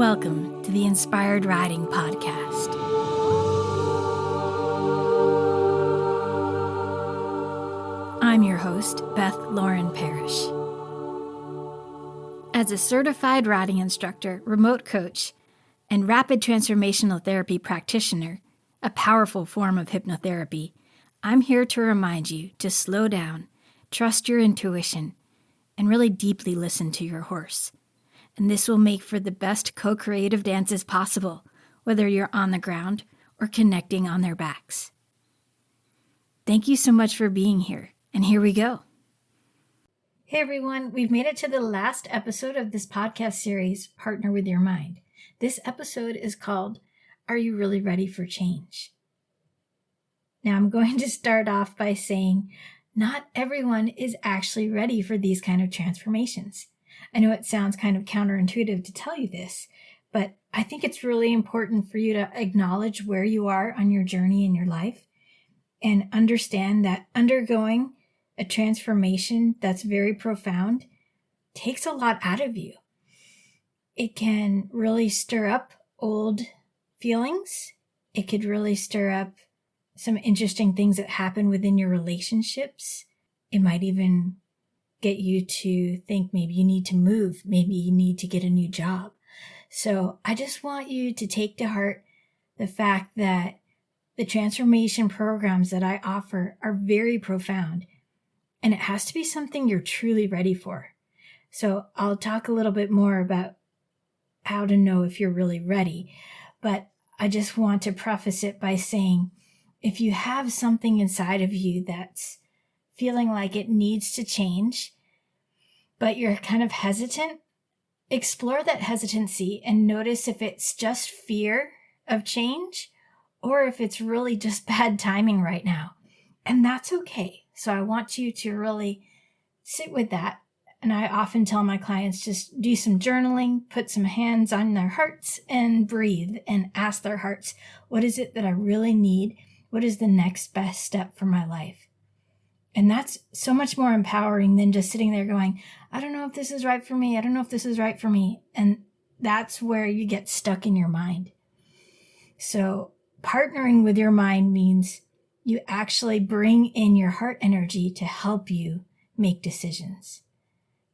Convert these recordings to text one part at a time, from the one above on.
Welcome to the Inspired Riding Podcast. I'm your host, Beth Lauren Parrish. As a certified riding instructor, remote coach, and rapid transformational therapy practitioner, a powerful form of hypnotherapy, I'm here to remind you to slow down, trust your intuition, and really deeply listen to your horse. And this will make for the best co-creative dances possible, whether you're on the ground or connecting on their backs. Thank you so much for being here, and here we go. Hey everyone, we've made it to the last episode of this podcast series, Partner with Your Mind. This episode is called, Are You Really Ready for Change? Now I'm going to start off by saying, not everyone is actually ready for these kind of transformations. I know it sounds kind of counterintuitive to tell you this, but I think it's really important for you to acknowledge where you are on your journey in your life and understand that undergoing a transformation that's very profound takes a lot out of you. It can really stir up old feelings. It could really stir up some interesting things that happen within your relationships. It might even get you to think maybe you need to move, maybe you need to get a new job. So I just want you to take to heart the fact that the transformation programs that I offer are very profound, and it has to be something you're truly ready for. So I'll talk a little bit more about how to know if you're really ready, but I just want to preface it by saying, if you have something inside of you that's feeling like it needs to change, but you're kind of hesitant, explore that hesitancy and notice if it's just fear of change or if it's really just bad timing right now. And that's okay. So I want you to really sit with that. And I often tell my clients, just do some journaling, put some hands on their hearts and breathe and ask their hearts, what is it that I really need? What is the next best step for my life? And that's so much more empowering than just sitting there going, I don't know if this is right for me. I don't know if this is right for me. And that's where you get stuck in your mind. So partnering with your mind means you actually bring in your heart energy to help you make decisions.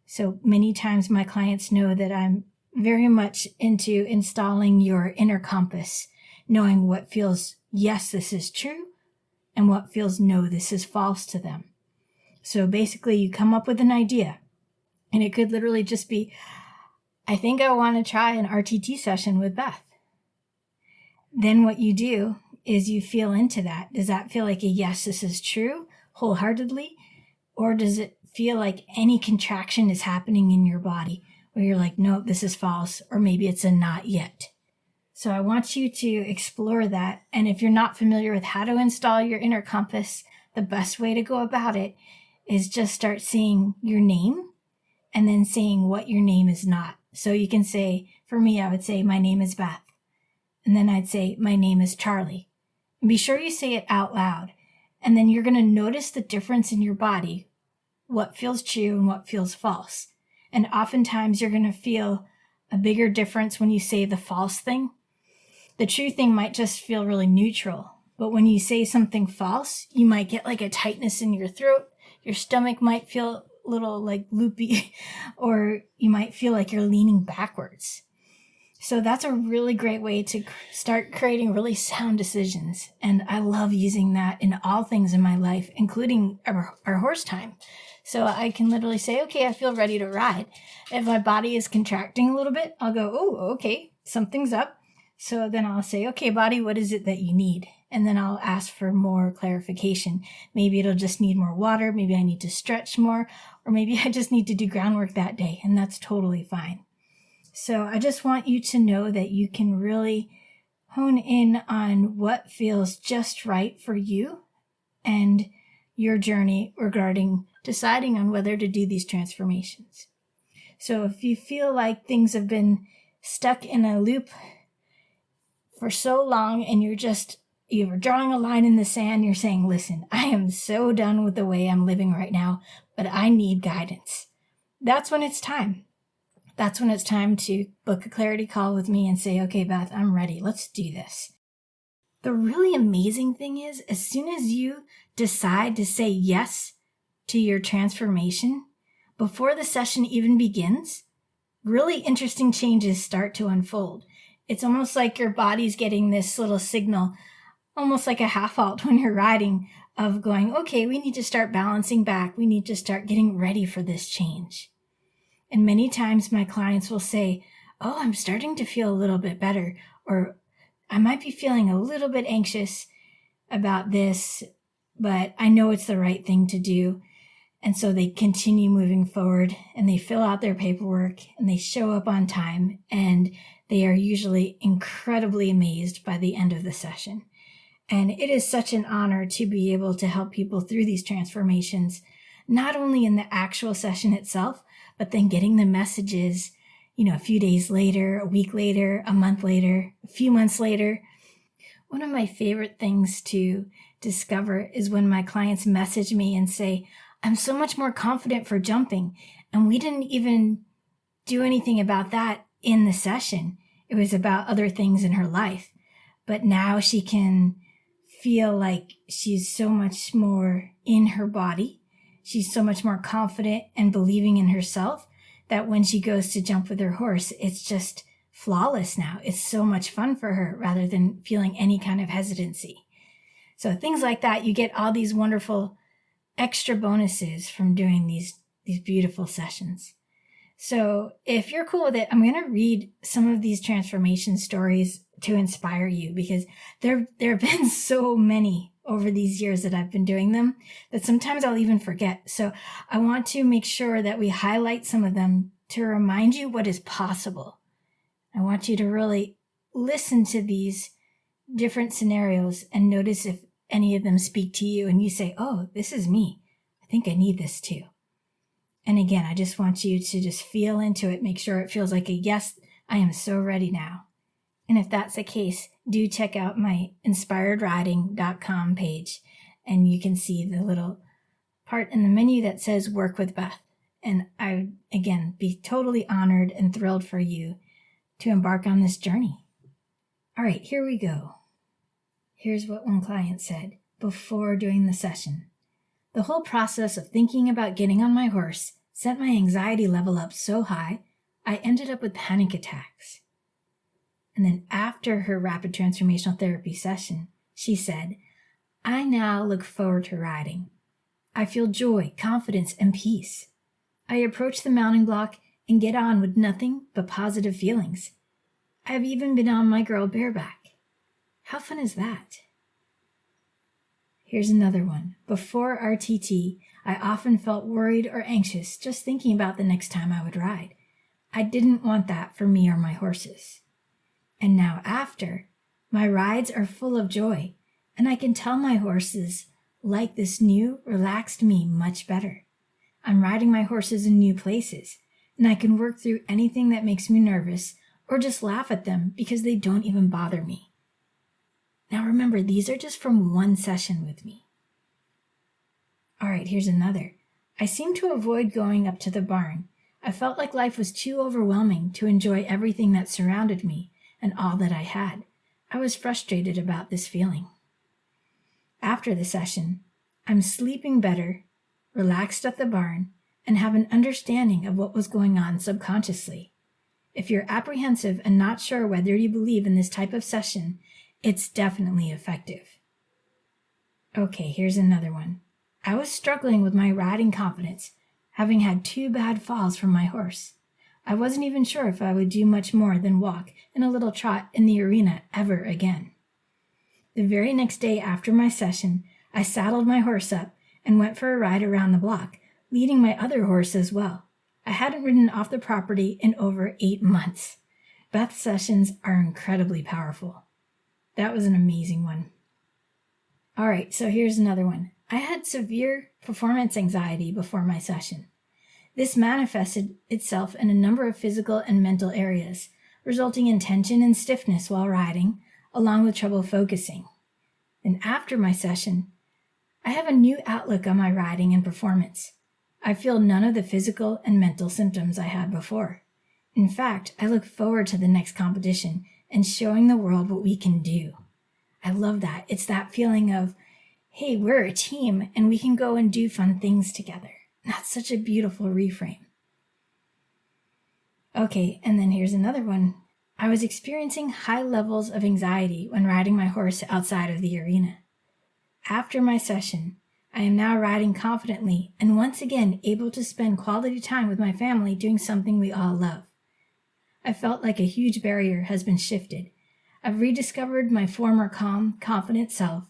So many times my clients know that I'm very much into installing your inner compass, knowing what feels, yes, this is true, and what feels, no, this is false to them. So basically you come up with an idea, and it could literally just be, I think I want to try an RTT session with Beth. Then what you do is you feel into that. Does that feel like a yes, this is true, wholeheartedly? Or does it feel like any contraction is happening in your body where you're like, no, this is false, or maybe it's a not yet? So I want you to explore that. And if you're not familiar with how to install your inner compass, the best way to go about it is just start saying your name and then saying what your name is not. So you can say, for me, I would say, my name is Beth. And then I'd say, my name is Charlie. And be sure you say it out loud. And then you're going to notice the difference in your body, what feels true and what feels false. And oftentimes you're going to feel a bigger difference when you say the false thing. The true thing might just feel really neutral, but when you say something false, you might get like a tightness in your throat. Your stomach might feel a little like loopy, or you might feel like you're leaning backwards. So that's a really great way to start creating really sound decisions. And I love using that in all things in my life, including our horse time. So I can literally say, okay, I feel ready to ride. If my body is contracting a little bit, I'll go, oh, okay, something's up. So then I'll say, okay, body, what is it that you need? And then I'll ask for more clarification. Maybe it'll just need more water. Maybe I need to stretch more, or maybe I just need to do groundwork that day. And that's totally fine. So I just want you to know that you can really hone in on what feels just right for you and your journey regarding deciding on whether to do these transformations. So if you feel like things have been stuck in a loop for so long and you're drawing a line in the sand, you're saying, listen, I am so done with the way I'm living right now, but I need guidance. That's when it's time. that's when it's time to book a clarity call with me and say, okay, Beth, I'm ready. Let's do this. The really amazing thing is, as soon as you decide to say yes to your transformation, before the session even begins, really interesting changes start to unfold. It's almost like your body's getting this little signal, almost like a half halt when you're riding, of going, okay, we need to start balancing back. We need to start getting ready for this change. And many times my clients will say, oh, I'm starting to feel a little bit better, or I might be feeling a little bit anxious about this, but I know it's the right thing to do. And so they continue moving forward and they fill out their paperwork and they show up on time, and they are usually incredibly amazed by the end of the session. And it is such an honor to be able to help people through these transformations, not only in the actual session itself, but then getting the messages, a few days later, a week later, a month later, a few months later. One of my favorite things to discover is when my clients message me and say, I'm so much more confident for jumping. And we didn't even do anything about that in the session. It was about other things in her life. But now she can feel like she's so much more in her body. She's so much more confident and believing in herself that when she goes to jump with her horse, it's just flawless now. It's so much fun for her rather than feeling any kind of hesitancy. So things like that, you get all these wonderful extra bonuses from doing these beautiful sessions. So if you're cool with it, I'm going to read some of these transformation stories to inspire you, because there have been so many over these years that I've been doing them that sometimes I'll even forget. So I want to make sure that we highlight some of them to remind you what is possible. I want you to really listen to these different scenarios and notice if any of them speak to you and you say, oh, this is me. I think I need this too. And again, I just want you to just feel into it. Make sure it feels like a yes, I am so ready now. And if that's the case, do check out my inspiredriding.com page, and you can see the little part in the menu that says Work with Beth. And I would, again, be totally honored and thrilled for you to embark on this journey. All right, here we go. Here's what one client said before doing the session. The whole process of thinking about getting on my horse sent my anxiety level up so high, I ended up with panic attacks. And then after her rapid transformational therapy session, she said, I now look forward to riding. I feel joy, confidence, and peace. I approach the mounting block and get on with nothing but positive feelings. I've even been on my girl bareback. How fun is that? Here's another one. Before RTT, I often felt worried or anxious just thinking about the next time I would ride. I didn't want that for me or my horses. And now after, my rides are full of joy, and I can tell my horses like this new, relaxed me much better. I'm riding my horses in new places, and I can work through anything that makes me nervous or just laugh at them because they don't even bother me. Now remember, these are just from one session with me. All right, here's another. I seemed to avoid going up to the barn. I felt like life was too overwhelming to enjoy everything that surrounded me and all that I had. I was frustrated about this feeling. After the session, I'm sleeping better, relaxed at the barn, and have an understanding of what was going on subconsciously. If you're apprehensive and not sure whether you believe in this type of session, it's definitely effective. Okay, here's another one. I was struggling with my riding confidence, having had 2 bad falls from my horse. I wasn't even sure if I would do much more than walk and a little trot in the arena ever again. The very next day after my session, I saddled my horse up and went for a ride around the block, leading my other horse as well. I hadn't ridden off the property in over 8 months. Beth's sessions are incredibly powerful. That was an amazing one. All right, so here's another one. I had severe performance anxiety before my session. This manifested itself in a number of physical and mental areas, resulting in tension and stiffness while riding, along with trouble focusing. And after my session, I have a new outlook on my riding and performance. I feel none of the physical and mental symptoms I had before. In fact, I look forward to the next competition and showing the world what we can do. I love that. It's that feeling of, hey, we're a team and we can go and do fun things together. That's such a beautiful reframe. Okay, and then here's another one. I was experiencing high levels of anxiety when riding my horse outside of the arena. After my session, I am now riding confidently and once again able to spend quality time with my family doing something we all love. I felt like a huge barrier has been shifted. I've rediscovered my former calm, confident self,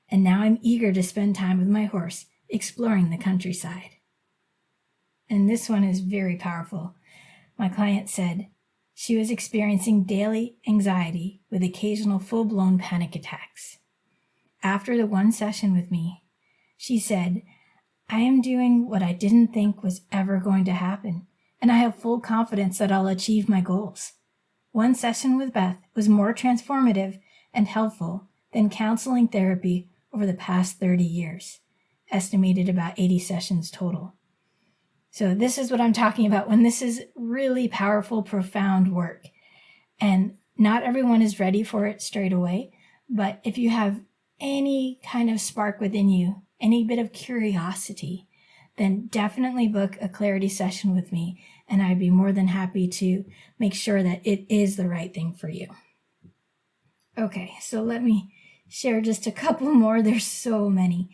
and now I'm eager to spend time with my horse, exploring the countryside. And this one is very powerful. My client said she was experiencing daily anxiety with occasional full-blown panic attacks. After the one session with me, she said, I am doing what I didn't think was ever going to happen, and I have full confidence that I'll achieve my goals. One session with Beth was more transformative and helpful than counseling therapy over the past 30 years, estimated about 80 sessions total. So this is what I'm talking about when this is really powerful, profound work. And not everyone is ready for it straight away, but if you have any kind of spark within you, any bit of curiosity, then definitely book a clarity session with me, and I'd be more than happy to make sure that it is the right thing for you. Okay, so let me share just a couple more. There's so many.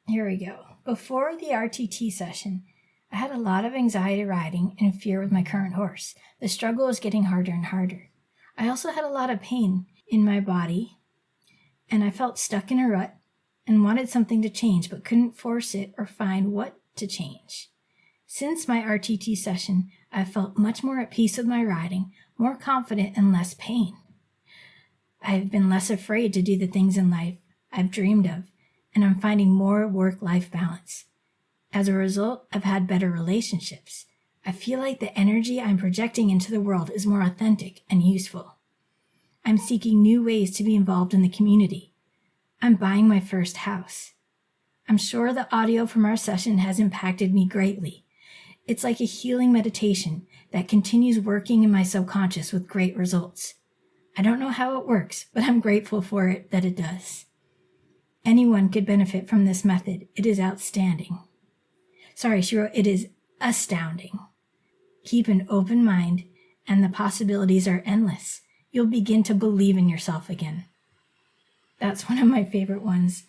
Here we go. Before the RTT session, I had a lot of anxiety riding and fear with my current horse. The struggle was getting harder and harder. I also had a lot of pain in my body, and I felt stuck in a rut and wanted something to change, but couldn't force it or find what to change. Since my RTT session, I felt much more at peace with my riding, more confident and less pain. I've been less afraid to do the things in life I've dreamed of, and I'm finding more work-life balance. As a result, I've had better relationships. I feel like the energy I'm projecting into the world is more authentic and useful. I'm seeking new ways to be involved in the community. I'm buying my first house. I'm sure the audio from our session has impacted me greatly. It's like a healing meditation that continues working in my subconscious with great results. I don't know how it works, but I'm grateful for it that it does. Anyone could benefit from this method. It is outstanding. Sorry, she wrote, it is astounding. Keep an open mind, and the possibilities are endless. You'll begin to believe in yourself again. That's one of my favorite ones.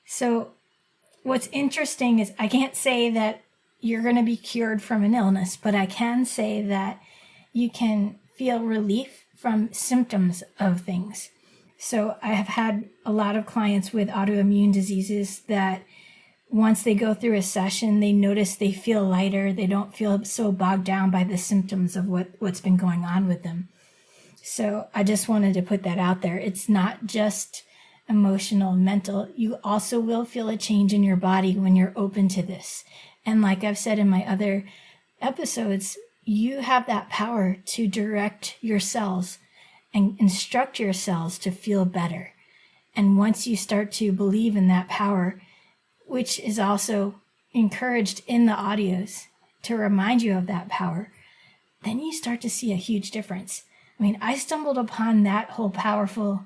So what's interesting is I can't say that you're going to be cured from an illness, but I can say that you can feel relief from symptoms of things. So I have had a lot of clients with autoimmune diseases that once they go through a session, they notice they feel lighter. They don't feel so bogged down by the symptoms of what's been going on with them. So I just wanted to put that out there. It's not just emotional and mental. You also will feel a change in your body when you're open to this. And like I've said in my other episodes, you have that power to direct your cells and instruct your cells to feel better. And once you start to believe in that power, which is also encouraged in the audios to remind you of that power, then you start to see a huge difference. I mean, I stumbled upon that whole powerful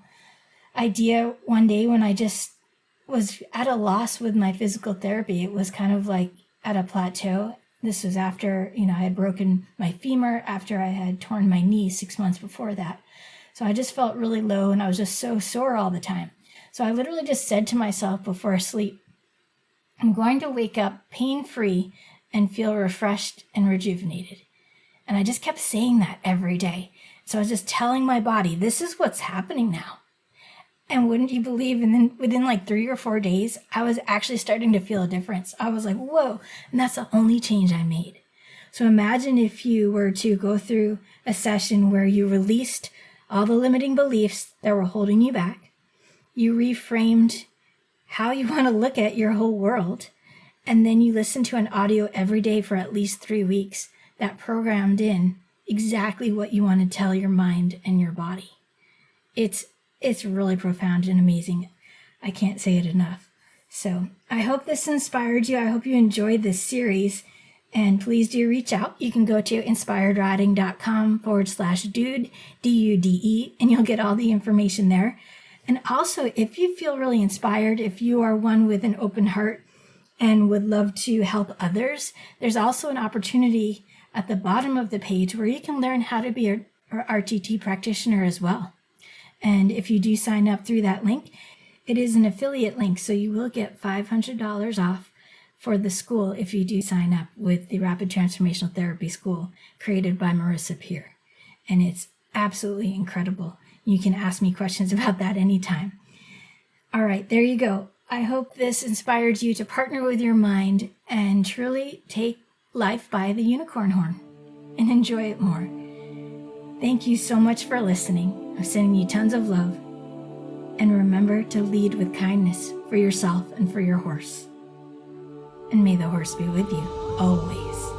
idea one day when I just was at a loss with my physical therapy. It was kind of like at a plateau. This was after, I had broken my femur, after I had torn my knee 6 months before that. So I just felt really low and I was just so sore all the time. So I literally just said to myself before sleep, I'm going to wake up pain-free and feel refreshed and rejuvenated. And I just kept saying that every day. So I was just telling my body, this is what's happening now. And wouldn't you believe, and then within like 3 or 4 days, I was actually starting to feel a difference. I was like, whoa, and that's the only change I made. So imagine if you were to go through a session where you released all the limiting beliefs that were holding you back. You reframed how you want to look at your whole world, and then you listen to an audio every day for at least 3 weeks that programmed in exactly what you want to tell your mind and your body. It's really profound and amazing. I can't say it enough. So I hope this inspired you. I hope you enjoyed this series. And please do reach out. You can go to inspiredriding.com/dude, DUDE, and you'll get all the information there. And also, if you feel really inspired, if you are one with an open heart and would love to help others, there's also an opportunity at the bottom of the page where you can learn how to be an RTT practitioner as well. And if you do sign up through that link, it is an affiliate link, so you will get $500 off for the school if you do sign up with the Rapid Transformational Therapy School created by Marissa Peer. And it's absolutely incredible. You can ask me questions about that anytime. All right, there you go. I hope this inspired you to partner with your mind and truly take life by the unicorn horn and enjoy it more. Thank you so much for listening. I'm sending you tons of love. And remember to lead with kindness for yourself and for your horse. And may the horse be with you always.